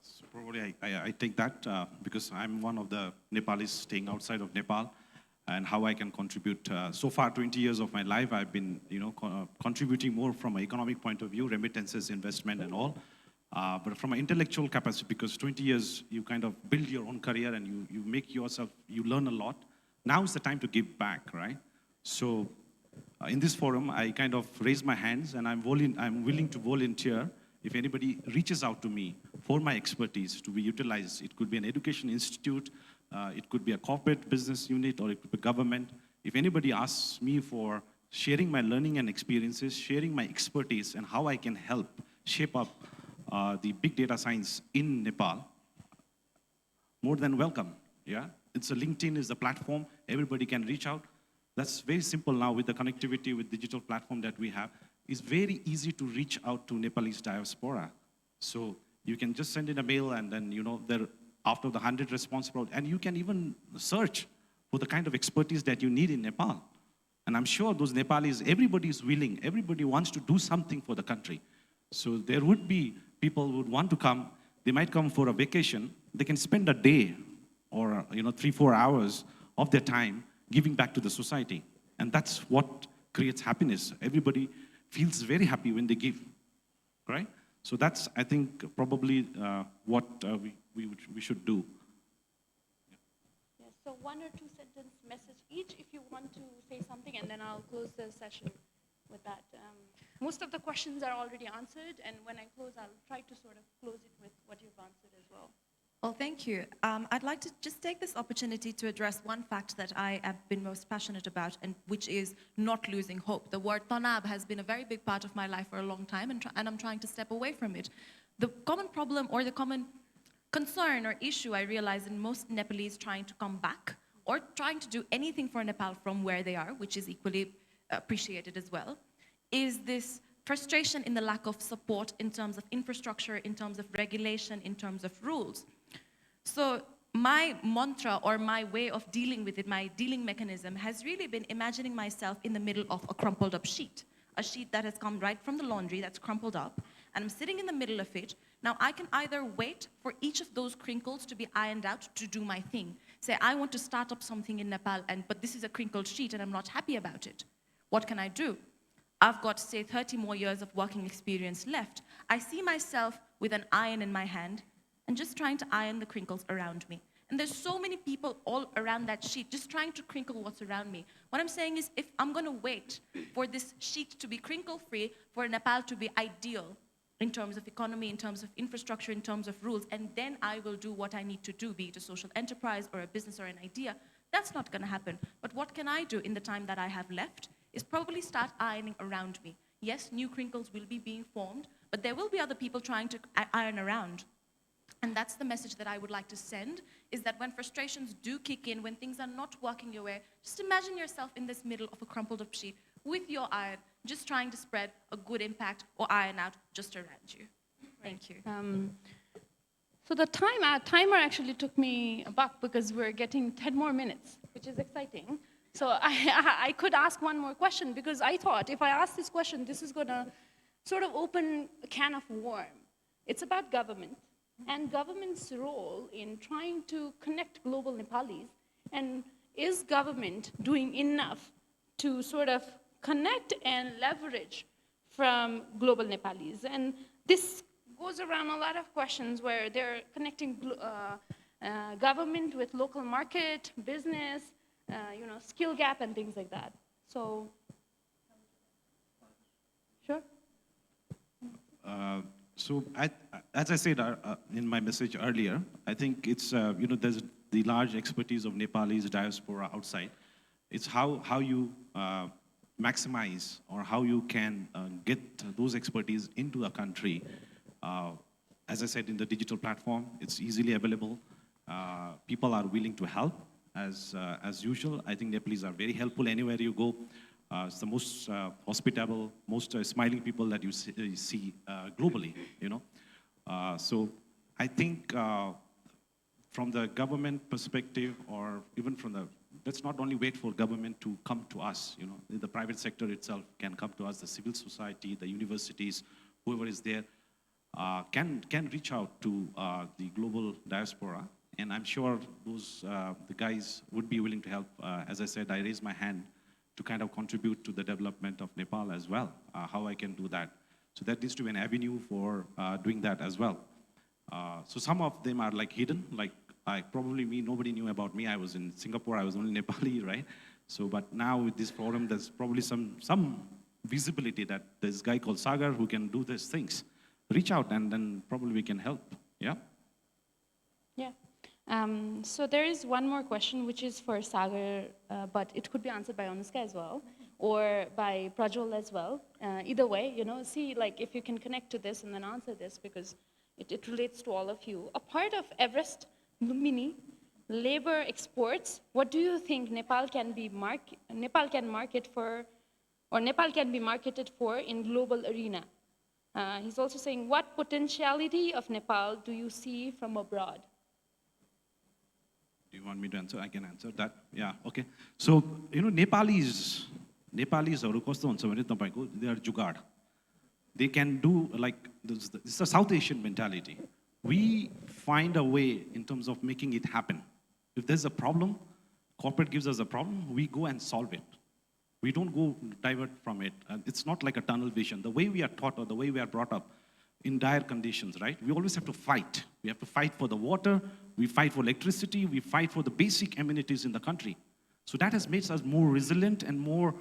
So probably I take that because I'm one of the Nepalis staying outside of Nepal, and how I can contribute. So far, 20 years of my life, I've been, contributing more from an economic point of view, remittances, investment, and all. But from an intellectual capacity, because 20 years, you kind of build your own career and you make yourself, you learn a lot. Now is the time to give back, right? So in this forum, I kind of raise my hands and I'm willing to volunteer if anybody reaches out to me for my expertise to be utilized. It could be an education institute, it could be a corporate business unit, or it could be government. If anybody asks me for sharing my learning and experiences, sharing my expertise and how I can help shape up the big data science in Nepal, more than welcome, yeah? It's a LinkedIn is the platform, everybody can reach out. That's very simple now with the connectivity with digital platform that we have. It's very easy to reach out to Nepalese diaspora. So you can just send in a mail and then, there after the 100 response, and you can even search for the kind of expertise that you need in Nepal. And I'm sure those Nepalis, everybody is willing, everybody wants to do something for the country. So there would be people who would want to come, they might come for a vacation, they can spend a day or 3-4 hours of their time giving back to the society. And that's what creates happiness. Everybody feels very happy when they give, right? So that's, I think, probably what we should do.
Yes, so 1 or 2 sentence message each if you want to say something, and then I'll close the session with that. Most of the questions are already answered, and when I close, I'll try to sort of close it with what you've answered as well.
Well, thank you. I'd like to just take this opportunity to address one fact that I have been most passionate about, and which is not losing hope. The word tanab has been a very big part of my life for a long time, and I'm trying to step away from it. The common problem or the common concern or issue I realize in most Nepalese trying to come back or trying to do anything for Nepal from where they are, which is equally appreciated as well, is this frustration in the lack of support in terms of infrastructure, in terms of regulation, in terms of rules. So my mantra or my way of dealing with it, my dealing mechanism has really been imagining myself in the middle of a crumpled up sheet, a sheet that has come right from the laundry that's crumpled up, and I'm sitting in the middle of it. Now I can either wait for each of those crinkles to be ironed out to do my thing. Say, I want to start up something in Nepal, but this is a crinkled sheet and I'm not happy about it. What can I do? I've got, say, 30 more years of working experience left. I see myself with an iron in my hand and just trying to iron the crinkles around me. And there's so many people all around that sheet just trying to crinkle what's around me. What I'm saying is, if I'm going to wait for this sheet to be crinkle-free, for Nepal to be ideal in terms of economy, in terms of infrastructure, in terms of rules, and then I will do what I need to do, be it a social enterprise or a business or an idea, that's not going to happen. But what can I do in the time that I have left is probably start ironing around me. Yes, new crinkles will be being formed, but there will be other people trying to iron around. And that's the message that I would like to send, is that when frustrations do kick in, when things are not working your way, just imagine yourself in this middle of a crumpled up sheet with your iron, just trying to spread a good impact or iron out just around you. Thank you.
So the timer actually took me aback because we're getting 10 more minutes, which is exciting. So I could ask one more question, because I thought if I ask this question, this is going to sort of open a can of worm. It's about government and government's role in trying to connect global Nepalis. And is government doing enough to sort of connect and leverage from global Nepalis? And this goes around a lot of questions where they're connecting government with local market, business, skill gap and things like that. So, sure.
So, as I said in my message earlier, I think it's, there's the large expertise of Nepalese diaspora outside. It's how you maximize or how you can get those expertise into a country. As I said, in the digital platform, it's easily available. People are willing to help, as usual. I think Nepalese are very helpful anywhere you go. It's the most hospitable, most smiling people that you see globally, you know. So I think from the government perspective, or even from the, let's not only wait for government to come to us, you know, the private sector itself can come to us, the civil society, the universities, whoever is there, can reach out to the global diaspora. And I'm sure those, the guys would be willing to help. As I said, I raised my hand to kind of contribute to the development of Nepal as well, how I can do that. So that needs to be an avenue for doing that as well. So some of them are like hidden, like nobody knew about me. I was in Singapore, I was only Nepali, right? So, but now with this forum, there's probably some visibility that there's a guy called Sagar who can do these things. Reach out and then probably we can help, yeah?
Yeah. So there is one more question, which is for Sagar, but it could be answered by Anushka as well, or by Prajwal as well. Either way, you know, see, like, if you can connect to this and then answer this, because it relates to all of you. A part of Everest Lumbini labor exports, what do you think Nepal can be marketed for in global arena? He's also saying, what potentiality of Nepal do you see from abroad?
Do you want me to answer? I can answer that. Yeah, okay. So, you know, Nepalis, they are jugaad. They can do, like, this is a South Asian mentality. We find a way in terms of making it happen. If there's a problem, corporate gives us a problem, we go and solve it. We don't go divert from it. It's not like a tunnel vision. The way we are taught or the way we are brought up in dire conditions, right? We always have to fight. We have to fight for the water, we fight for electricity, we fight for the basic amenities in the country. So that has made us more resilient and more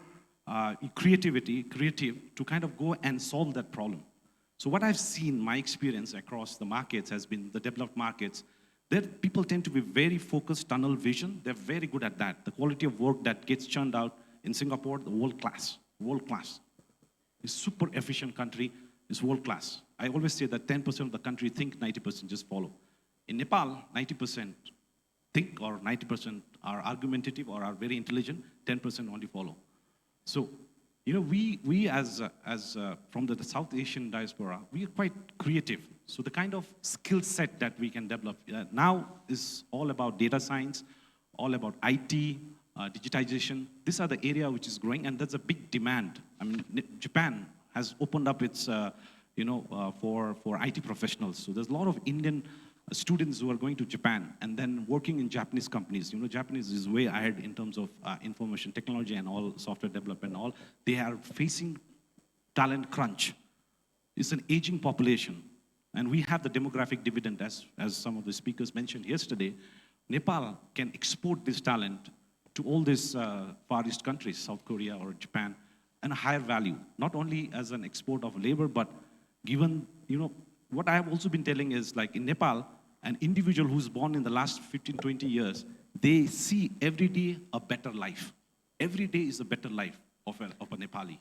creative to kind of go and solve that problem. So what I've seen, my experience across the markets has been the developed markets, that people tend to be very focused, tunnel vision. They're very good at that. The quality of work that gets churned out in Singapore, the world class. It's super efficient country, it's world class. I always say that 10% of the country think, 90% just follow. In Nepal, 90% think or 90% are argumentative or are very intelligent, 10% only follow. So, you know, we as from the South Asian diaspora, we are quite creative. So the kind of skill set that we can develop now is all about data science, all about IT, digitization. These are the area which is growing, and there's a big demand. I mean, Japan has opened up its, for IT professionals. So there's a lot of Indian students who are going to Japan and then working in Japanese companies. You know, Japanese is way ahead in terms of information technology and all, software development and all. They are facing talent crunch. It's an aging population. And we have the demographic dividend, as some of the speakers mentioned yesterday. Nepal can export this talent to all these Far East countries, South Korea or Japan, and a higher value, not only as an export of labor, but given, you know, what I have also been telling is, like in Nepal, an individual who's born in the last 15, 20 years, they see every day a better life. Every day is a better life of a Nepali.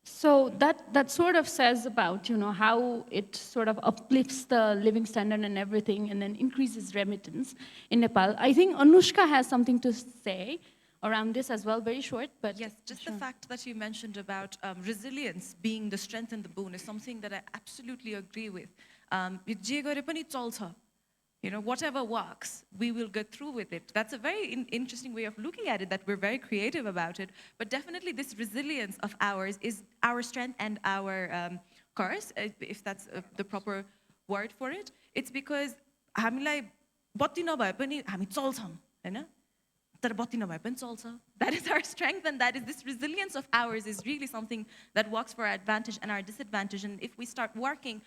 So that sort of says about, you know, how it sort of uplifts the living standard and everything and then increases remittance in Nepal. I think Anushka has something to say around this as well, very short, but...
Yes, just the fact that you mentioned about resilience being the strength and the boon is something that I absolutely agree with. You know, whatever works, we will get through with it. That's a very interesting way of looking at it, that we're very creative about it. But definitely this resilience of ours is our strength and our curse, if that's the proper word for it. It's because हामीलाई बत्ती नभए पनि हामी चल्छौं, हैन? तर बत्ती नभए पनि चल्छ. That is our strength, and that is this resilience of ours is really something that works for our advantage and our disadvantage. And if we start working,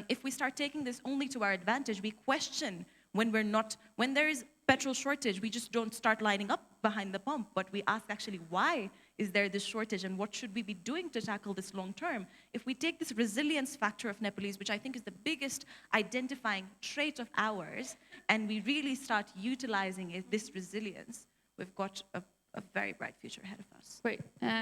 if we start taking this only to our advantage, we question when there is petrol shortage, we just don't start lining up behind the pump, but we ask actually why is there this shortage and what should we be doing to tackle this long term? If we take this resilience factor of Nepalese, which I think is the biggest identifying trait of ours, and we really start utilizing this resilience, we've got a very bright future ahead of us.
Great,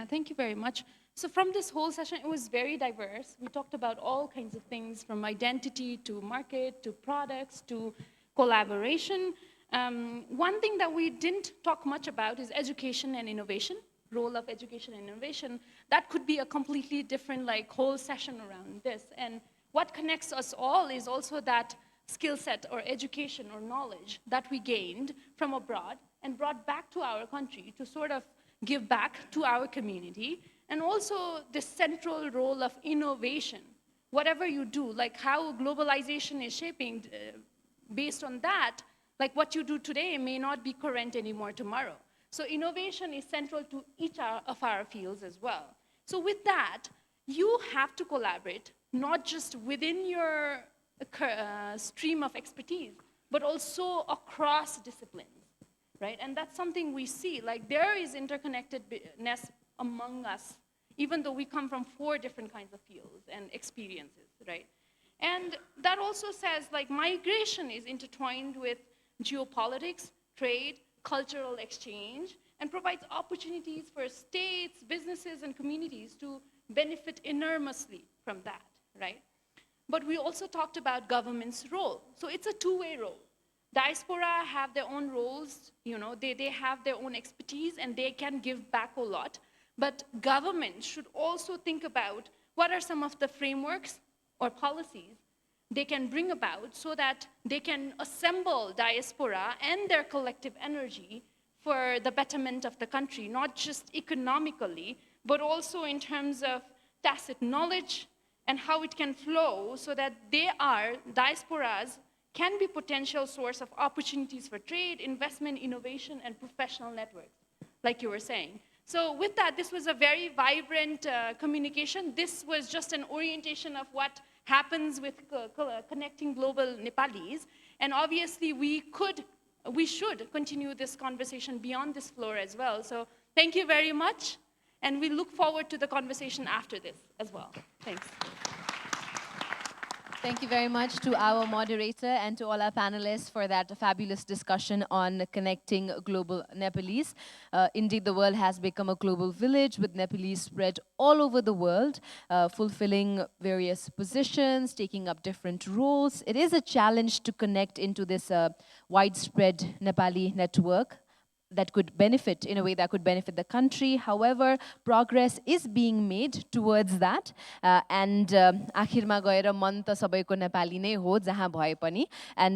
thank you very much. So from this whole session, it was very diverse. We talked about all kinds of things, from identity to market to products to collaboration. One thing that we didn't talk much about is education and innovation, role of education and innovation, that could be a completely different like whole session around this. And what connects us all is also that skill set or education or knowledge that we gained from abroad and brought back to our country to sort of give back to our community. And also this central role of innovation. Whatever you do, like how globalization is shaping, based on that, like what you do today may not be current anymore tomorrow. So innovation is central to each of our fields as well. So with that, you have to collaborate, not just within your stream of expertise, but also across disciplines, right? And that's something we see, like there is interconnectedness among us, even though we come from 4 different kinds of fields and experiences, right? And that also says like migration is intertwined with geopolitics, trade, cultural exchange, and provides opportunities for states, businesses, and communities to benefit enormously from that, right? But we also talked about government's role. So it's a two-way role. Diaspora have their own roles, you know, they have their own expertise and they can give back a lot. But government should also think about what are some of the frameworks or policies they can bring about so that they can assemble diaspora and their collective energy for the betterment of the country, not just economically, but also in terms of tacit knowledge and how it can flow so that diasporas can be potential source of opportunities for trade, investment, innovation, and professional networks, like you were saying. So with that, this was a very vibrant communication. This was just an orientation of what happens with connecting global Nepalis. And obviously, we should continue this conversation beyond this floor as well. So thank you very much. And we look forward to the conversation after this as well. Thanks.
Thank you very much to our moderator and to all our panelists for that fabulous discussion on connecting global Nepalese. Indeed, the world has become a global village with Nepalese spread all over the world, fulfilling various positions, taking up different roles. It is a challenge to connect into this widespread Nepali network that could benefit, in a way that could benefit the country. However, progress is being made towards that. And आखिरमा गएर मन त सबैको नेपाली नै हो जहाँ भए पनि. And